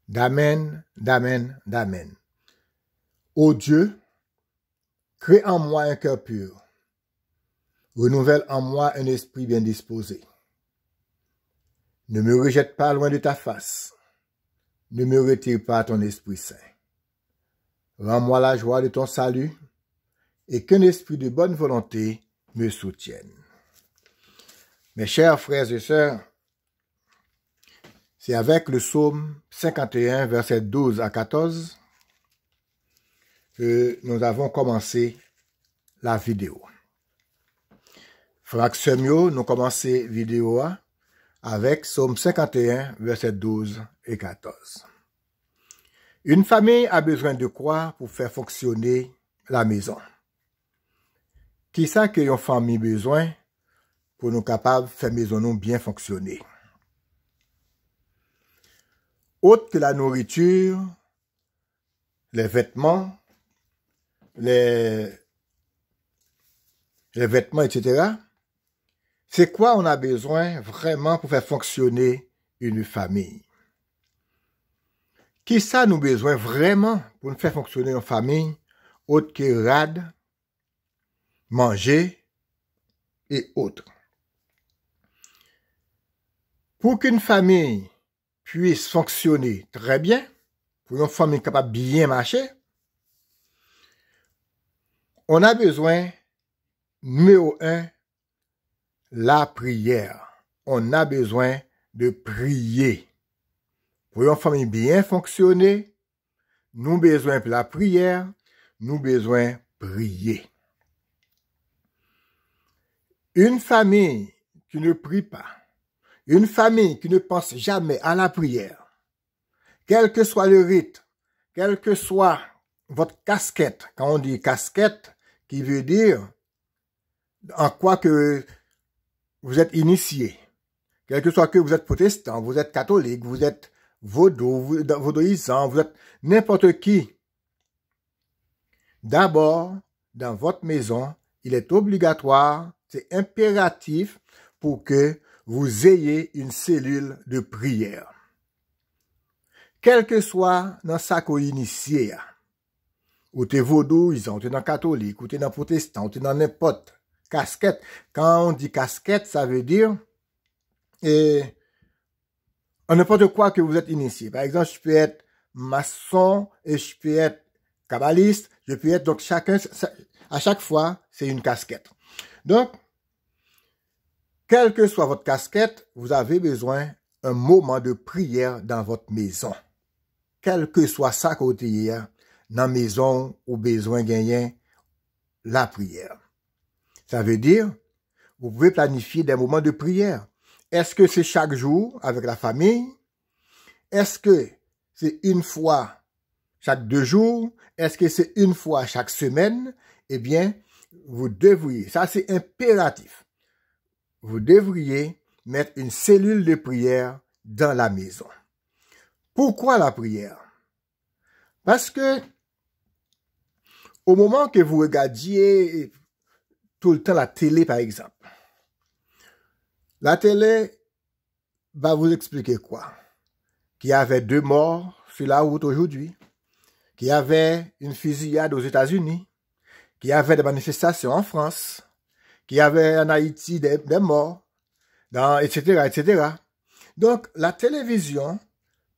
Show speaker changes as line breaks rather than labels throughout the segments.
D'amen, d'amen, d'amen. Ô Dieu, crée en moi un cœur pur. Renouvelle en moi un esprit bien disposé. Ne me rejette pas loin de ta face. Ne me retire pas ton Esprit Saint. Rends-moi la joie de ton salut et qu'un esprit de bonne volonté me soutienne. Mes chers frères et sœurs, c'est avec le psaume 51, versets 12 à 14, que nous avons commencé la vidéo. Frère Semio, nous commençons la vidéo avec psaume 51, versets 12 et 14. Une famille a besoin de quoi pour faire fonctionner la maison? Qui ça que une famille besoin pour nous capables de faire maison nous bien fonctionner? Autre que la nourriture, les vêtements, etc. C'est quoi on a besoin vraiment pour faire fonctionner une famille? Qui ça nous besoin vraiment pour nous faire fonctionner une famille autre que rad, manger et autres? Pour qu'une famille puisse fonctionner très bien, pour une famille capable de bien marcher, on a besoin, numéro 1, la prière. On a besoin de prier. Pour une famille bien fonctionner, nous avons besoin de la prière, nous avons besoin de prier. Une famille qui ne prie pas, une famille qui ne pense jamais à la prière, quel que soit le rite, quelle que soit votre casquette, quand on dit casquette, qui veut dire en quoi que vous êtes initié, quel que soit que vous êtes protestant, vous êtes catholique, vous êtes vaudouisant, vous êtes n'importe qui. D'abord, dans votre maison, il est obligatoire, c'est impératif pour que vous ayez une cellule de prière. Quel que soit dans sa co-initié, ou t'es vaudouisant, ou t'es dans catholique, ou t'es dans protestant, ou t'es dans n'importe casquette. Quand on dit casquette, ça veut dire en n'importe quoi que vous êtes initié. Par exemple, je peux être maçon et je peux être kabbaliste, je peux être, donc chacun, à chaque fois, c'est une casquette. Donc, quelle que soit votre casquette, vous avez besoin d'un moment de prière dans votre maison. Quel que soit ça côté, dans la maison ou besoin gagner la prière. Ça veut dire, vous pouvez planifier des moments de prière. Est-ce que c'est chaque jour avec la famille? Est-ce que c'est une fois chaque 2 jours? Est-ce que c'est une fois chaque semaine? Eh bien, vous devriez, ça c'est impératif, vous devriez mettre une cellule de prière dans la maison. Pourquoi la prière? Parce que au moment que vous regardiez tout le temps la télé, par exemple, la télé va vous expliquer quoi? Qu'il y avait 2 morts sur la route aujourd'hui, qu'il y avait une fusillade aux États-Unis, qu'il y avait des manifestations en France, qu'il y avait en Haïti des morts, etc., etc. Donc, la télévision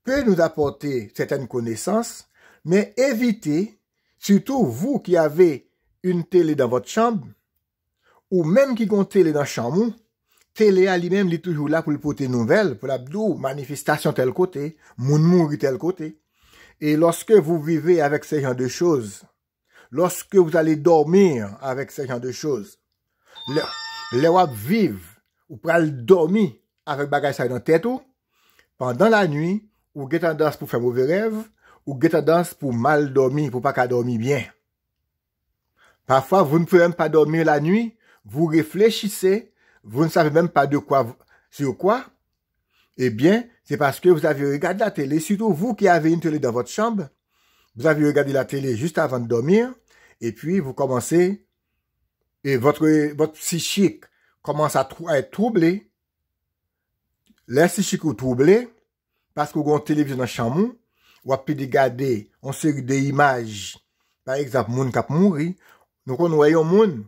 peut nous apporter certaines connaissances, mais évitez, surtout vous qui avez une télé dans votre chambre, ou même qui ont une télé dans la chambre, télé à lui-même, il est toujours là pour le porter nouvelles, pour l'abdou, manifestation tel côté, moun mouri tel côté. Et lorsque vous vivez avec ce genre de choses, lorsque vous allez dormir avec ce genre de choses, les wap vivent, ou pral dormir avec bagay ça dans tête ou, pendant la nuit, ou get tendance pour faire mauvais rêve, ou get tendance pour mal dormir, pour pas qu'à dormir bien. Parfois, vous ne pouvez même pas dormir la nuit, vous réfléchissez, vous ne savez même pas de quoi, sur quoi. Eh bien, c'est parce que vous avez regardé la télé, surtout vous qui avez une télé dans votre chambre, vous avez regardé la télé juste avant de dormir, et puis vous commencez, et votre psychique commence à être troublé. Les psychiques sont troublés, parce que vous avez une télévision dans la chambre, ou à regarder une série d'images, par exemple, moun kap mouri, nous voyons moun,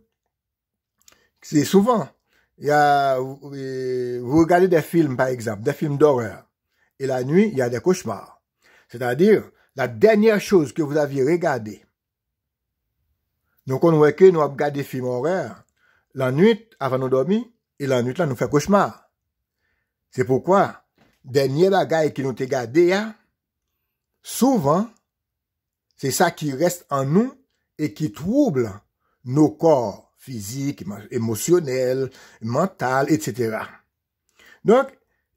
c'est souvent, il y a, vous regardez des films, par exemple, des films d'horreur, et la nuit, il y a des cauchemars. C'est-à-dire, la dernière chose que vous aviez regardée, nous voyons que nous avons regardé des films d'horreur, la nuit, avant de dormir, et la nuit, là, nous fait cauchemar. C'est pourquoi, dernier bagaille qui nous te gardé, souvent, c'est ça qui reste en nous et qui trouble nos corps physiques, émotionnels, mentaux, etc. Donc,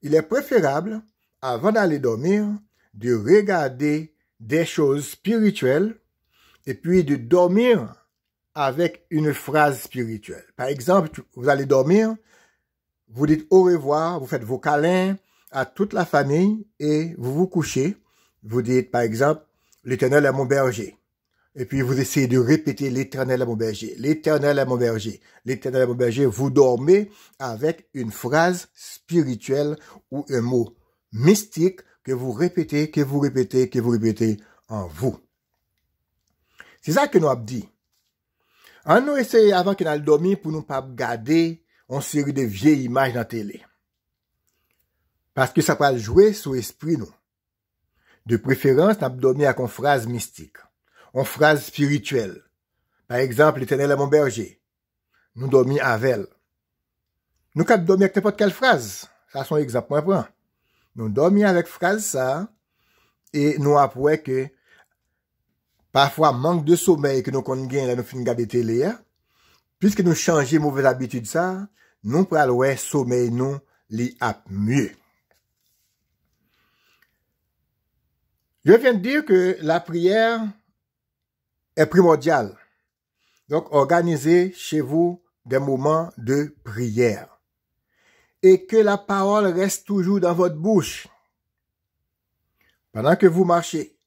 il est préférable, avant d'aller dormir, de regarder des choses spirituelles et puis de dormir avec une phrase spirituelle. Par exemple, vous allez dormir, vous dites au revoir, vous faites vos câlins à toute la famille et vous vous couchez. Vous dites, par exemple, l'Éternel est mon berger. Et puis vous essayez de répéter l'Éternel est mon berger, l'Éternel est mon berger, l'Éternel est mon berger. Vous dormez avec une phrase spirituelle ou un mot mystique que vous répétez, que vous répétez, que vous répétez en vous. C'est ça que nous avons dit. On nous essaye avant qu'on aille dormir pour nous pas garder une série de vieilles images dans la télé. Parce que ça peut jouer sur l'esprit nous. De préférence, nous dormir avec une phrase mystique, une phrase spirituelle. Par exemple, l'Éternel est mon berger. Nous dormons avec elle. Nous pouvons dormir avec n'importe quelle phrase. Ça, c'est un exemple. Nous dormons avec phrase ça, et nous apprenons que parfois, manque de sommeil que nous connaissons, là, nous finissons de regarder télé, puisque nous changeons mauvaise habitude ça, nous prenons sommeil nous, li ap mieux. Je viens de dire que la prière est primordiale. Donc, organisez chez vous des moments de prière. Et que la parole reste toujours dans votre bouche. Pendant que vous marchez,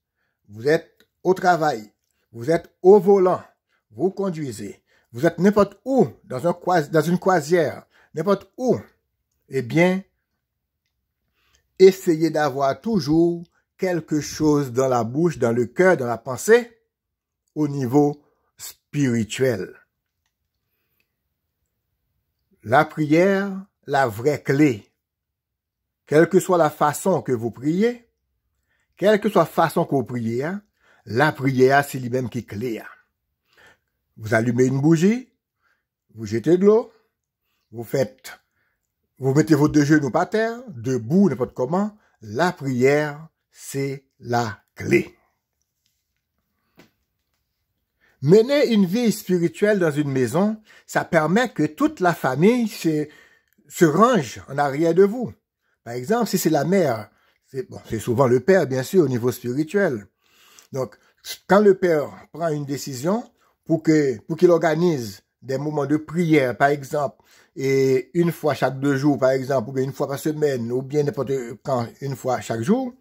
vous êtes au travail, vous êtes au volant, vous conduisez, vous êtes n'importe où, dans une croisière, n'importe où, eh bien, essayez d'avoir toujours quelque chose dans la bouche, dans le cœur, dans la pensée, au niveau spirituel. La prière, la vraie clé, quelle que soit la façon que vous priez, quelle que soit la façon que vous priez, la prière, c'est lui-même qui est clé. Vous allumez une bougie, vous jetez de l'eau, vous mettez vos deux genoux par terre, debout, n'importe comment. La prière, c'est la clé. Mener une vie spirituelle dans une maison, ça permet que toute la famille se range en arrière de vous. Par exemple, si c'est la mère, c'est souvent le père, bien sûr, au niveau spirituel. Donc, quand le père prend une décision pour qu'il organise des moments de prière, par exemple, et une fois chaque 2 jours, par exemple, ou bien une fois par semaine, ou bien n'importe quand, une fois chaque jour,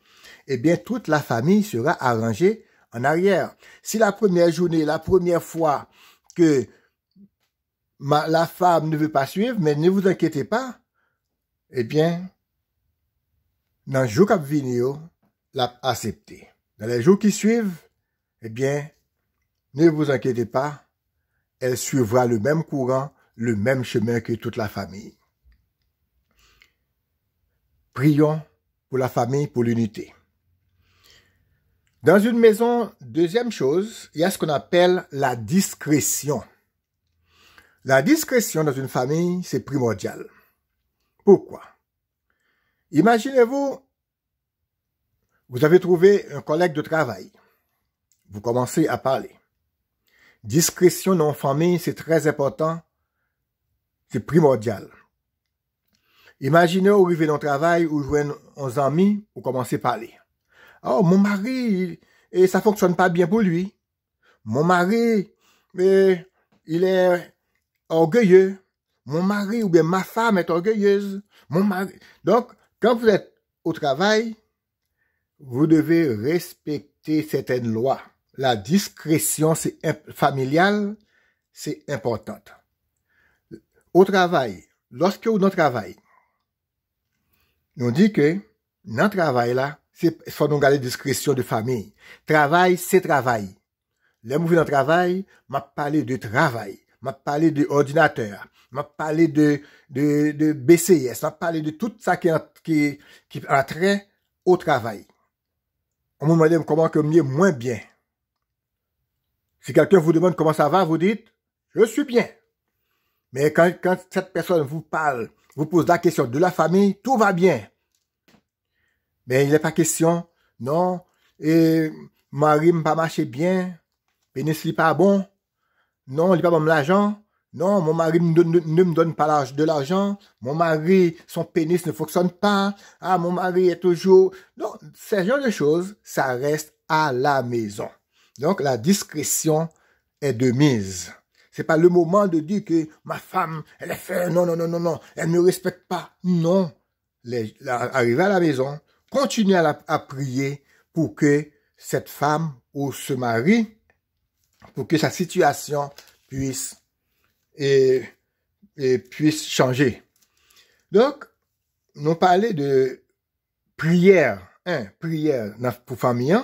eh bien, toute la famille sera arrangée en arrière. Si la première journée, la première fois que la femme ne veut pas suivre, mais ne vous inquiétez pas, eh bien, dans le jour qui vient, l'a accepté. Dans les jours qui suivent, eh bien, ne vous inquiétez pas, elle suivra le même courant, le même chemin que toute la famille. Prions pour la famille, pour l'unité. Dans une maison, deuxième chose, il y a ce qu'on appelle la discrétion. La discrétion dans une famille, c'est primordial. Pourquoi? Imaginez-vous, vous avez trouvé un collègue de travail. Vous commencez à parler. Discrétion dans une famille, c'est très important. C'est primordial. Imaginez, vous arrivez dans le travail, vous jouez aux amis, vous commencez à parler. Oh, mon mari, et ça fonctionne pas bien pour lui. Mon mari, mais il est orgueilleux. Mon mari ou bien ma femme est orgueilleuse. Mon mari. Donc, quand vous êtes au travail, vous devez respecter certaines lois. La discrétion familiale, c'est importante. Au travail, lorsque vous êtes au travail, on dit que dans le travail là, il faut nous garder discrétion de famille. Travail, c'est travail. Les mouvements dans le travail, m'a parlé de travail, m'a parlé de ordinateur, m'a parlé de BCS, m'a parlé de tout ça qui a trait au travail. On me demande comment que mieux, moins bien. Si quelqu'un vous demande comment ça va, vous dites, je suis bien. Mais quand cette personne vous parle, vous pose la question de la famille, tout va bien. Mais il n'est pas question, non, et mari m'a pas marché bien, pénis n'est pas bon, non, il n'est pas bon l'argent, non, mon mari ne me donne pas de l'argent, mon mari, son pénis ne fonctionne pas, ah, mon mari est toujours... Non, ce genre de choses, ça reste à la maison. Donc, la discrétion est de mise. C'est pas le moment de dire que ma femme, elle est fait, non, elle ne me respecte pas. Non. Arriver à la maison, continuer à prier pour que cette femme ou ce mari, pour que sa situation puisse changer. Donc, nous parlons de prière, prière pour famille,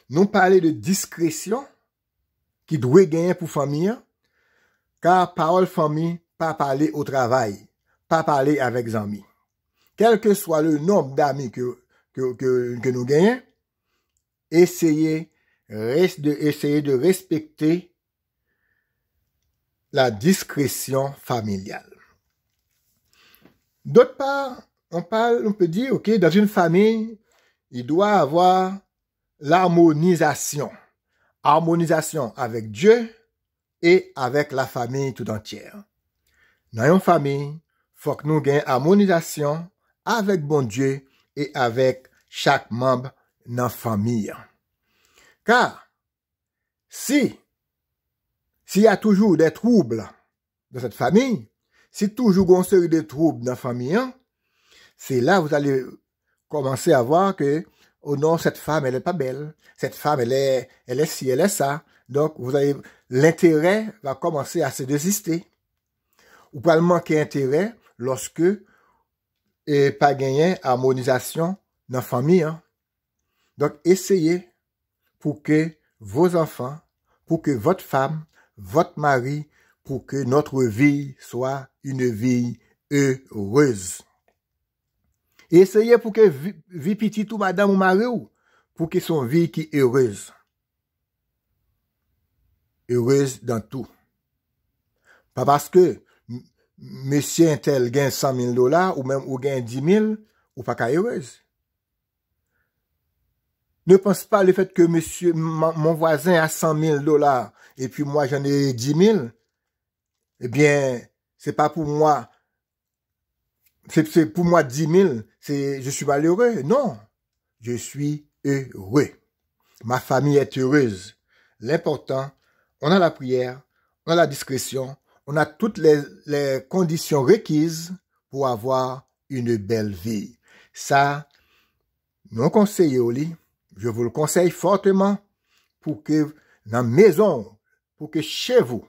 nous parlons de discrétion qui doit gagner pour famille, car parole famille, pas parler au travail, pas parler avec les amis. Quel que soit le nombre d'amis que nous gagnons, essayez de respecter la discrétion familiale. D'autre part, on peut dire, ok, dans une famille, il doit avoir l'harmonisation. Harmonisation avec Dieu et avec la famille tout entière. Dans une famille, faut que nous ayons harmonisation avec bon Dieu et avec chaque membre de la famille. Car, s'il y a toujours des troubles dans cette famille, si toujours une série de troubles dans la famille, c'est là que vous allez commencer à voir que, oh non, cette femme, elle est pas belle. Cette femme, elle est ci, elle est ça. Donc, l'intérêt va commencer à se désister. Ou pas manquer d'intérêt lorsque pas gagner harmonisation dans la famille. Donc, essayez pour que vos enfants, pour que votre femme, votre mari, pour que notre vie soit une vie heureuse. Essayez pour que vie petite ou madame ou mari ou, pour que son vie qui est heureuse. Heureuse dans tout. Pas parce que monsieur un tel gagne $100,000 ou même ou gagne 10,000 ou pas qu'à heureuse. Ne pense pas le fait que monsieur, mon voisin a $100,000 et puis moi j'en ai 10,000. Eh bien, c'est pas pour moi. C'est pour moi 10,000. Je suis malheureux. Non. Je suis heureux. Ma famille est heureuse. L'important, on a la prière, on a la discrétion, on a toutes les conditions requises pour avoir une belle vie. Ça, mon conseil au lit, je vous le conseille fortement pour que dans la maison, pour que chez vous,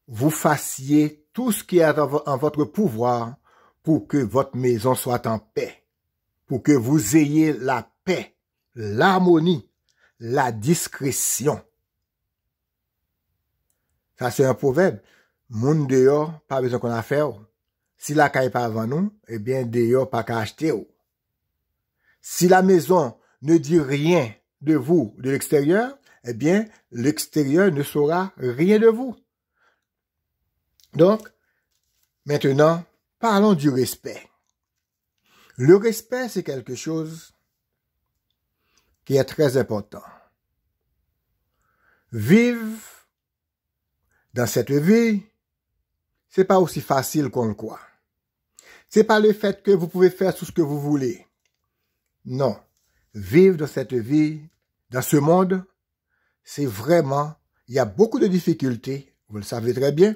vous fassiez tout ce qui est en votre pouvoir pour que votre maison soit en paix, pour que vous ayez la paix, l'harmonie, la discrétion. Ça, c'est un proverbe. Moun dehors, pas besoin qu'on a faire. Si la caille pas avant nous, eh bien, dehors, pas qu'à acheter. Si la maison ne dit rien de vous, de l'extérieur, eh bien, l'extérieur ne saura rien de vous. Donc, maintenant, parlons du respect. Le respect, c'est quelque chose qui est très important. Vivre dans cette vie, c'est pas aussi facile qu'on le croit. C'est pas le fait que vous pouvez faire tout ce que vous voulez. Non. Vivre dans cette vie, dans ce monde, c'est vraiment, il y a beaucoup de difficultés, vous le savez très bien.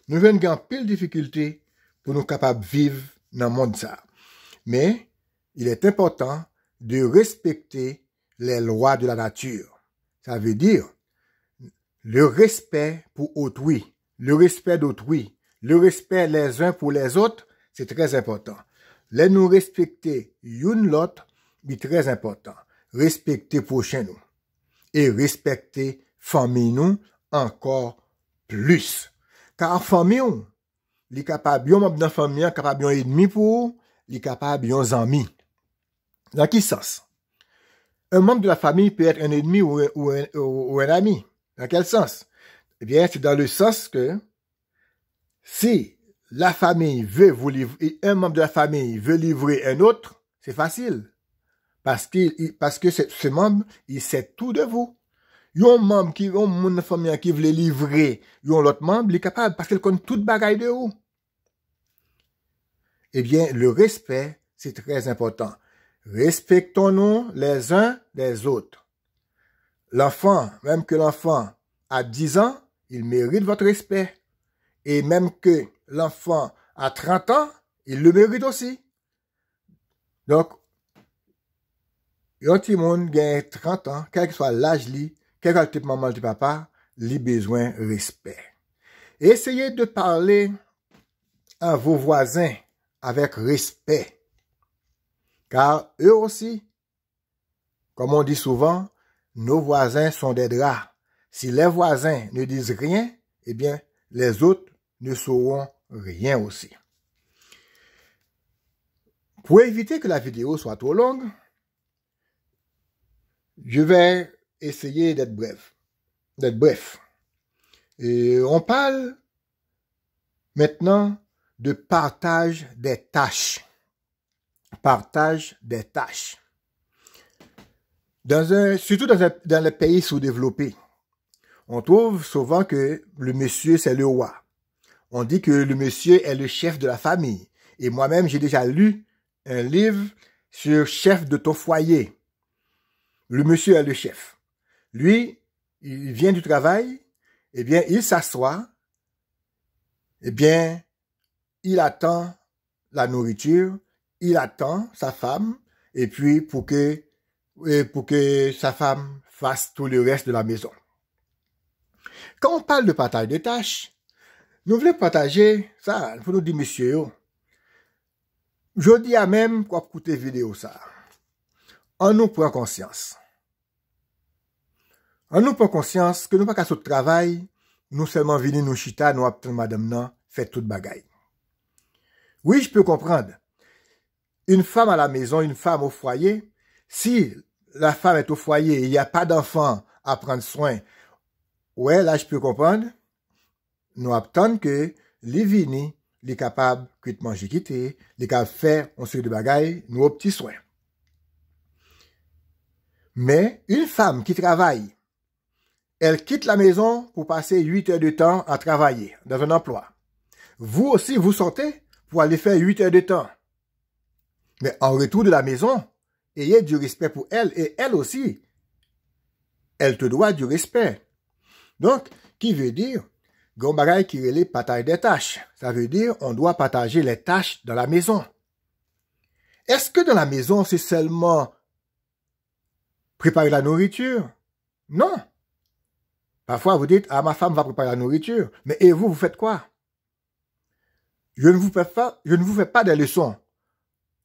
Nous avons une pile de difficultés pour nous capables de vivre dans le monde ça. Mais, il est important de respecter les lois de la nature. Ça veut dire, le respect pour autrui, le respect d'autrui, le respect les uns pour les autres, c'est très important. les nous respecter une l'autre, c'est très important. Respecter prochain nous. Et respecter famille nous encore plus. Car famille, li capable, yon membre de la famille, capable yon ennemi pour, li capable yon ami. Dans quel sens? Un membre de la famille peut être un ennemi ou un ami. Dans quel sens? Eh bien, c'est dans le sens que si la famille veut vous livrer, un membre de la famille veut livrer un autre, c'est facile. Parce que ce membre, il sait tout de vous. Yon membre qui, yon moun de famille qui veut livrer, yon l'autre membre, il est capable, parce qu'il connaît toute bagaille de vous. Eh bien, le respect, c'est très important. Respectons-nous les uns des autres. L'enfant, même que l'enfant a 10 ans, il mérite votre respect. Et même que l'enfant a 30 ans, il le mérite aussi. Donc, yon ti moun gagne 30 ans, quel que soit l'âge li, quel que soit le type maman, le type papa, li besoin respect. Essayez de parler à vos voisins avec respect. Car eux aussi, comme on dit souvent, nos voisins sont des draps. Si les voisins ne disent rien, eh bien, les autres ne sauront rien aussi. Pour éviter que la vidéo soit trop longue, je vais essayer d'être bref. Et on parle maintenant de partage des tâches. Partage des tâches. Surtout dans les pays sous-développés, on trouve souvent que le monsieur, c'est le roi. On dit que le monsieur est le chef de la famille. Et moi-même, j'ai déjà lu un livre sur chef de ton foyer. Le monsieur est le chef. Lui, il vient du travail, eh bien, il s'assoit, eh bien, il attend la nourriture, il attend sa femme, et puis pour que sa femme fasse tout le reste de la maison. Quand on parle de partage de tâches, nous voulons partager ça, il faut nous dire, monsieur, je dis à même quoi écouter vidéo ça. On nous prend conscience. On nous prend conscience que nous pas qu'à ce travail, nous seulement venir nous chita, nous obtenir madame nan, fait toute bagaille. Oui, je peux comprendre. Une femme à la maison, une femme au foyer, si la femme est au foyer et il n'y a pas d'enfant à prendre soin, ouais, là, je peux comprendre. Nous attendons que les vini, les capables de manger quitter, les capables de faire un série de bagailles, nos petits soins. Mais une femme qui travaille, elle quitte la maison pour passer 8 heures de temps à travailler dans un emploi. Vous aussi, vous sortez pour aller faire 8 heures de temps. Mais en retour de la maison, ayez du respect pour elle et elle aussi, elle te doit du respect. Donc, qui veut dire, gon bagay qui relève partage des tâches. Ça veut dire, on doit partager les tâches dans la maison. Est-ce que dans la maison, c'est seulement préparer la nourriture? Non. Parfois, vous dites, ah, ma femme va préparer la nourriture. Mais et vous faites quoi? Je ne vous fais pas des leçons.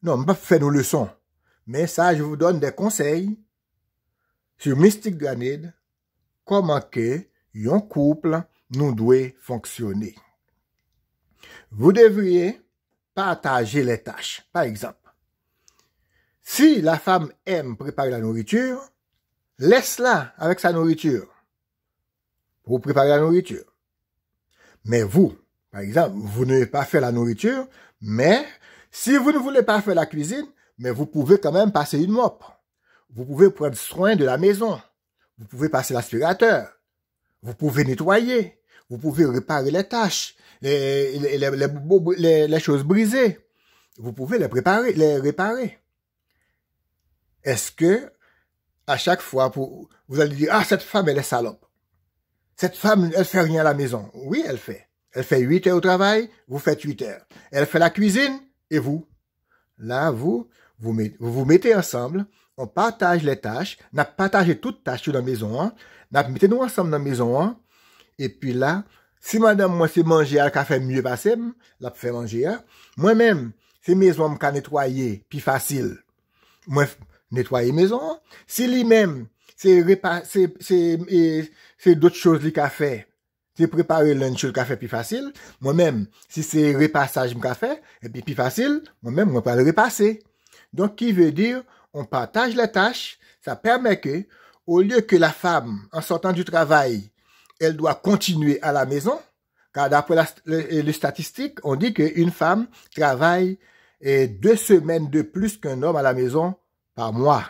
Non, je ne pas faire nos leçons. Mais ça, je vous donne des conseils sur Mystic Granade, comment que un couple nous doit fonctionner. Vous devriez partager les tâches. Par exemple, si la femme aime préparer la nourriture, laisse-la avec sa nourriture pour préparer la nourriture. Mais vous, par exemple, vous ne voulez pas faire la nourriture, mais si vous ne voulez pas faire la cuisine, mais vous pouvez quand même passer une mop. Vous pouvez prendre soin de la maison. Vous pouvez passer l'aspirateur. Vous pouvez nettoyer. Vous pouvez réparer les tâches, les choses brisées. Vous pouvez les réparer. Est-ce que, à chaque fois, vous allez dire, ah, cette femme, elle est salope. Cette femme, elle fait rien à la maison. Oui, elle fait. Elle fait 8 heures au travail, vous faites 8 heures. Elle fait la cuisine, et vous? Là, vous vous mettez ensemble, on partage les tâches, on a partagé toutes les tâches dans la maison, on mettez nous ensemble dans la maison, et puis là, si madame, moi, c'est manger, elle a fait mieux passer, elle fait manger, moi-même, c'est maison m'ka nettoyer, puis facile. Moi, nettoyer maison. Si lui-même, c'est d'autres choses li ka fait. C'est préparer lunch le café plus facile. Moi-même, si c'est repassage m'ka fait, et puis plus facile, moi-même, moi pas le repasser. Donc, qui veut dire, on partage les tâches, ça permet que, au lieu que la femme, en sortant du travail, elle doit continuer à la maison, car d'après les statistiques, on dit qu'une femme travaille 2 semaines de plus qu'un homme à la maison par mois.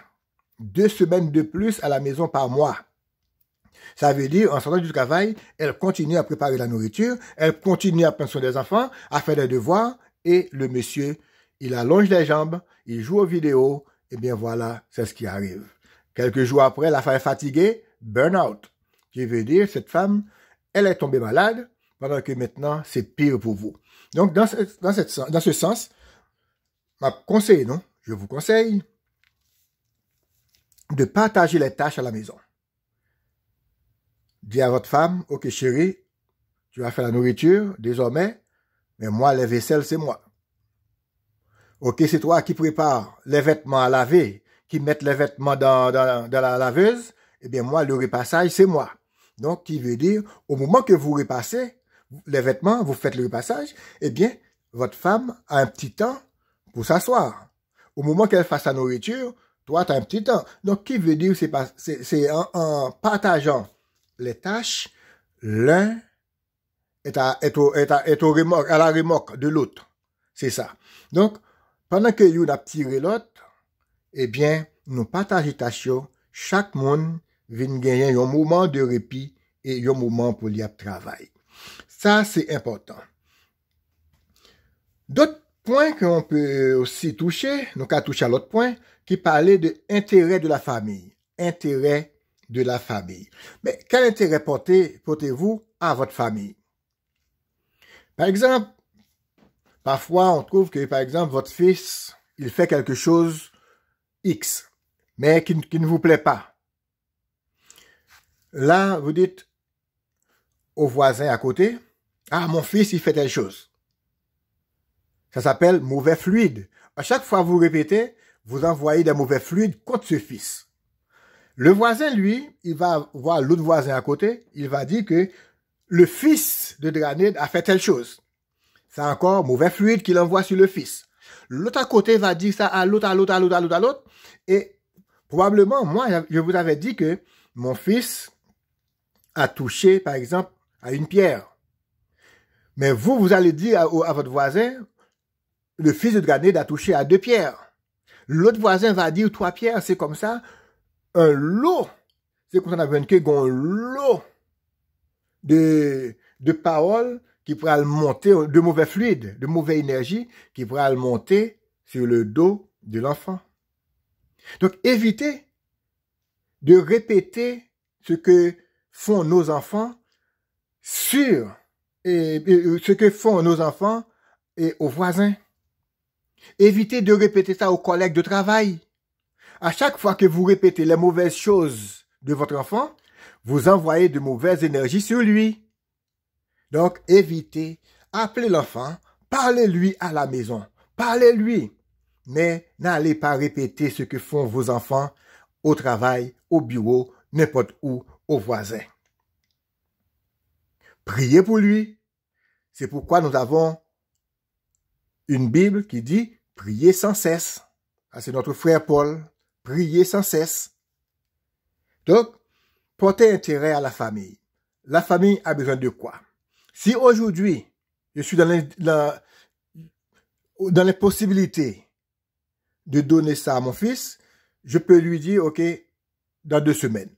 2 semaines de plus à la maison par mois. Ça veut dire, en sortant du travail, elle continue à préparer la nourriture, elle continue à prendre soin des enfants, à faire des devoirs, et le monsieur, il allonge les jambes, il joue aux vidéos, et bien voilà, c'est ce qui arrive. Quelques jours après, la femme est fatiguée, burn-out. Qui veut dire, cette femme, elle est tombée malade, pendant que maintenant, c'est pire pour vous. Donc, dans ce sens, je vous conseille de partager les tâches à la maison. Dis à votre femme, ok chérie, tu vas faire la nourriture, désormais, mais moi, les vaisselles, c'est moi. Ok, c'est toi qui prépare les vêtements à laver, qui met les vêtements dans la laveuse, eh bien moi, le repassage, c'est moi. Donc, qui veut dire, au moment que vous repassez les vêtements, vous faites le repassage, eh bien, votre femme a un petit temps pour s'asseoir. Au moment qu'elle fasse la nourriture, toi, tu as un petit temps. Donc, qui veut dire, c'est en partageant les tâches, l'un est à la remorque de l'autre. C'est ça. Donc, pendant que vous a tiré l'autre, eh bien, nous partageons les tâches, chaque monde vient gagner un moment de répit et un moment pour y travailler. Ça, c'est important. D'autres points qu'on peut aussi toucher, nous allons toucher à l'autre point, qui parlait de intérêt de la famille. Intérêt de la famille. Mais quel intérêt portez-vous à votre famille? Par exemple, parfois on trouve que, par exemple, votre fils, il fait quelque chose X, mais qui ne vous plaît pas. Là, vous dites au voisin à côté, ah, mon fils, il fait telle chose. Ça s'appelle mauvais fluide. À chaque fois que vous répétez, vous envoyez des mauvais fluides contre ce fils. Le voisin, lui, il va voir l'autre voisin à côté, il va dire que le fils de Dranid a fait telle chose. C'est encore mauvais fluide qu'il envoie sur le fils. L'autre à côté va dire ça à l'autre, et probablement, moi, je vous avais dit que mon fils a touché, par exemple, à une pierre. Mais vous allez dire à votre voisin, le fils de Dranid a touché à 2 pierres. L'autre voisin va dire 3 pierres, c'est comme ça. Un lot, c'est comme ça qu'on a vu un lot de paroles qui pourraient monter, de mauvais fluides, de mauvaise énergie, qui pourraient monter sur le dos de l'enfant. Donc, évitez de répéter ce que font nos enfants ce que font nos enfants et aux voisins. Évitez de répéter ça aux collègues de travail. À chaque fois que vous répétez les mauvaises choses de votre enfant, vous envoyez de mauvaises énergies sur lui. Donc, évitez, appelez l'enfant, parlez-lui à la maison, parlez-lui. Mais n'allez pas répéter ce que font vos enfants au travail, au bureau, n'importe où, aux voisins. Priez pour lui. C'est pourquoi nous avons une Bible qui dit « Priez sans cesse ». C'est notre frère Paul. Priez sans cesse. Donc, portez intérêt à la famille. La famille a besoin de quoi? Si aujourd'hui, je suis dans les possibilités de donner ça à mon fils, je peux lui dire, OK, dans 2 semaines.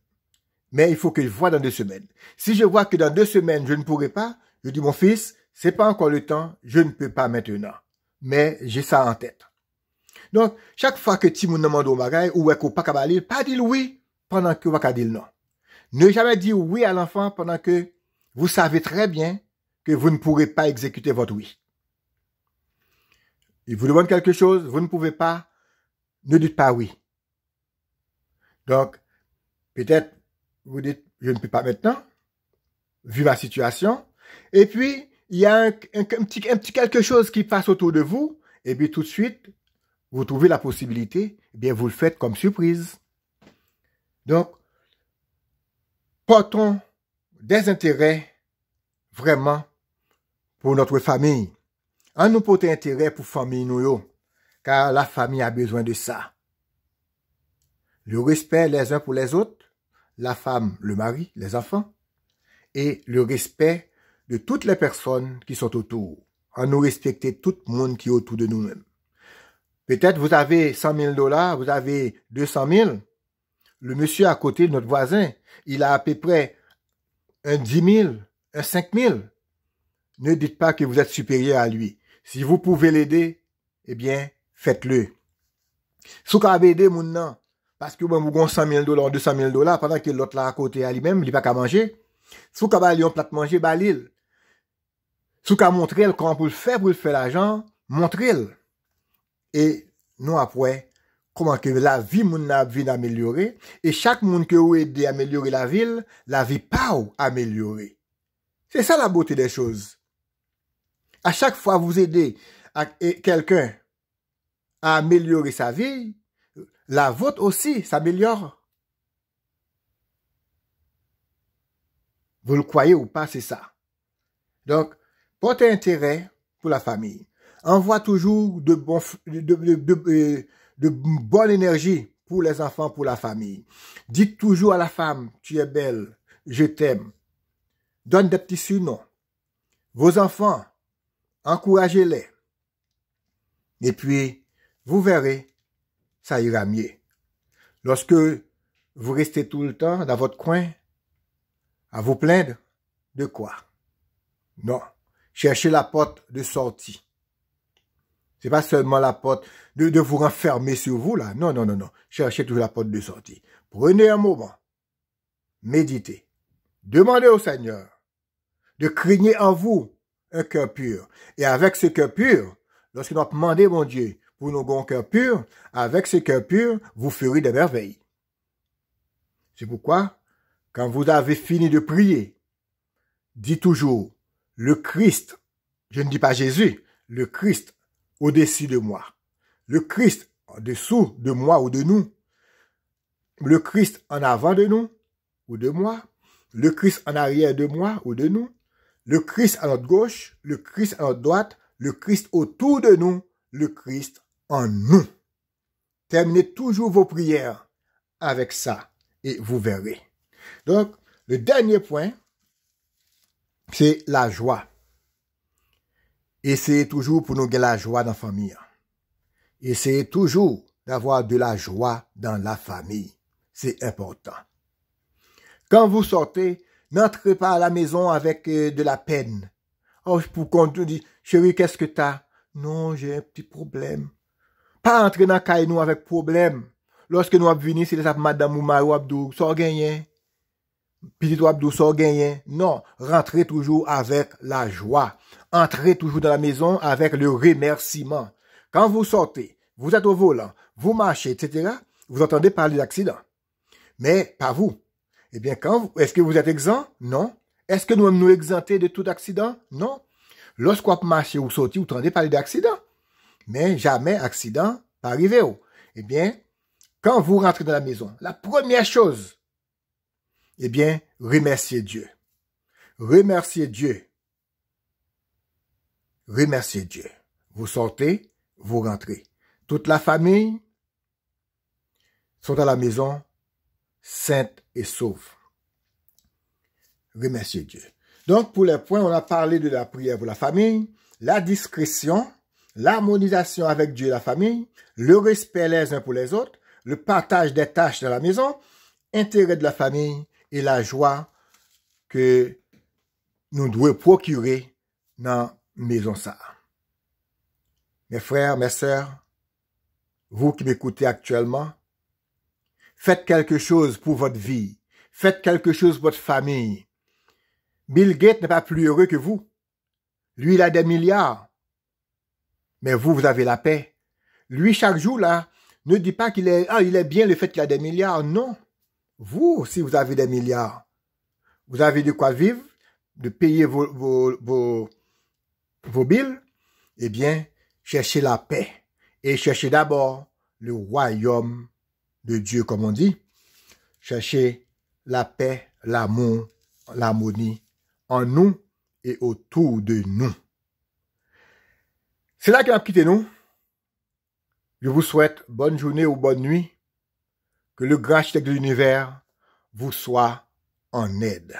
Mais il faut que je voie dans 2 semaines. Si je vois que dans 2 semaines, je ne pourrai pas, je dis, mon fils, c'est pas encore le temps, je ne peux pas maintenant. Mais j'ai ça en tête. Donc, chaque fois que Timoun demande au bagay, ou est-ce pas kabali, pas dire oui pendant que vous dire non. Ne jamais dire oui à l'enfant pendant que vous savez très bien que vous ne pourrez pas exécuter votre oui. Il vous demande quelque chose, vous ne pouvez pas, ne dites pas oui. Donc, peut-être, vous dites, je ne peux pas maintenant, vu ma situation. Et puis, il y a un petit quelque chose qui passe autour de vous, et puis tout de suite, vous trouvez la possibilité, eh bien, vous le faites comme surprise. Donc, portons des intérêts vraiment pour notre famille. En nous portant intérêt pour famille nous, car la famille a besoin de ça. Le respect les uns pour les autres, la femme, le mari, les enfants, et le respect de toutes les personnes qui sont autour. En nous respecter tout le monde qui est autour de nous-mêmes. Peut-être vous avez 100 000 $, vous avez 200 000. Le monsieur à côté de notre voisin, il a à peu près un 10 000, un 5 000. Ne dites pas que vous êtes supérieur à lui. Si vous pouvez l'aider, eh bien, faites-le. Si vous avez aidé mon nan, parce que vous avez 100 000 $, 200 000 $, pendant que l'autre là à côté à lui-même, il n'a pas qu'à manger. Si vous avez un plat manger, bah l'île. Si vous avez montré comment pour le faire l'argent, montrez-le. Et nous après, comment que la vie moun a vient améliorer, et chaque monde que vous aidez à améliorer la vie pas améliorer. C'est ça la beauté des choses. À chaque fois vous aidez quelqu'un à améliorer sa vie, la vôtre aussi s'améliore. Vous le croyez ou pas, c'est ça. Donc, portez intérêt pour la famille. Envoie toujours de bonne énergie pour les enfants, pour la famille. Dites toujours à la femme, tu es belle, je t'aime. Donne des petits surnoms. Vos enfants, encouragez-les. Et puis, vous verrez, ça ira mieux. Lorsque vous restez tout le temps dans votre coin, à vous plaindre, de quoi? Non. Cherchez la porte de sortie. C'est pas seulement la porte de vous renfermer sur vous, là. Non, non, non, non. Cherchez toujours la porte de sortie. Prenez un moment. Méditez. Demandez au Seigneur de craigner en vous un cœur pur. Et avec ce cœur pur, lorsque nous demandons, mon Dieu, pour nos bons cœurs purs, avec ce cœur pur, vous ferez des merveilles. C'est pourquoi, quand vous avez fini de prier, dites toujours, le Christ, je ne dis pas Jésus, le Christ au-dessus de moi, le Christ en dessous de moi ou de nous, le Christ en avant de nous ou de moi, le Christ en arrière de moi ou de nous, le Christ à notre gauche, le Christ à notre droite, le Christ autour de nous, le Christ en nous. Terminez toujours vos prières avec ça et vous verrez. Donc, le dernier point, c'est la joie. Essayez toujours pour nous gagner la joie dans la famille. Essayez toujours d'avoir de la joie dans la famille. C'est important. Quand vous sortez, n'entrez pas à la maison avec de la peine. Oh, pour qu'on te dise, chérie, qu'est-ce que t'as? Non, j'ai un petit problème. Pas entrer dans le caille nous avec problème. Lorsque nous avons venu, c'est ça, madame ou Marou Abdou, sort gagné. Petit Abdou sort gagné. Non, rentrez toujours avec la joie. Entrez toujours dans la maison avec le remerciement. Quand vous sortez, vous êtes au volant, vous marchez, etc., vous entendez parler d'accident. Mais pas vous. Eh bien, est-ce que vous êtes exempt? Non. Est-ce que nous nous exempter de tout accident? Non. Lorsqu'on marche ou sorti, vous entendez parler d'accident. Mais jamais accident pas arrivé. Eh bien, quand vous rentrez dans la maison, la première chose, eh bien, remerciez Dieu. Remerciez Dieu. Remerciez Dieu. Vous sortez, vous rentrez. Toute la famille sont à la maison, sainte et sauve. Remerciez Dieu. Donc, pour les points, on a parlé de la prière pour la famille, la discrétion, l'harmonisation avec Dieu et la famille, le respect les uns pour les autres, le partage des tâches dans la maison, intérêt de la famille et la joie que nous devons procurer dans la maison ça. Mes frères, mes sœurs, vous qui m'écoutez actuellement, faites quelque chose pour votre vie. Faites quelque chose pour votre famille. Bill Gates n'est pas plus heureux que vous. Lui, il a des milliards. Mais vous, vous avez la paix. Lui, chaque jour, là, ne dit pas qu'il est, il est bien le fait qu'il a des milliards. Non. Vous, si vous avez des milliards, vous avez de quoi vivre, de payer vos billes, eh bien, cherchez la paix et cherchez d'abord le royaume de Dieu, comme on dit. Cherchez la paix, l'amour, l'harmonie en nous et autour de nous. C'est là qu'il a quitté nous. Je vous souhaite bonne journée ou bonne nuit. Que le grand architecte de l'univers vous soit en aide.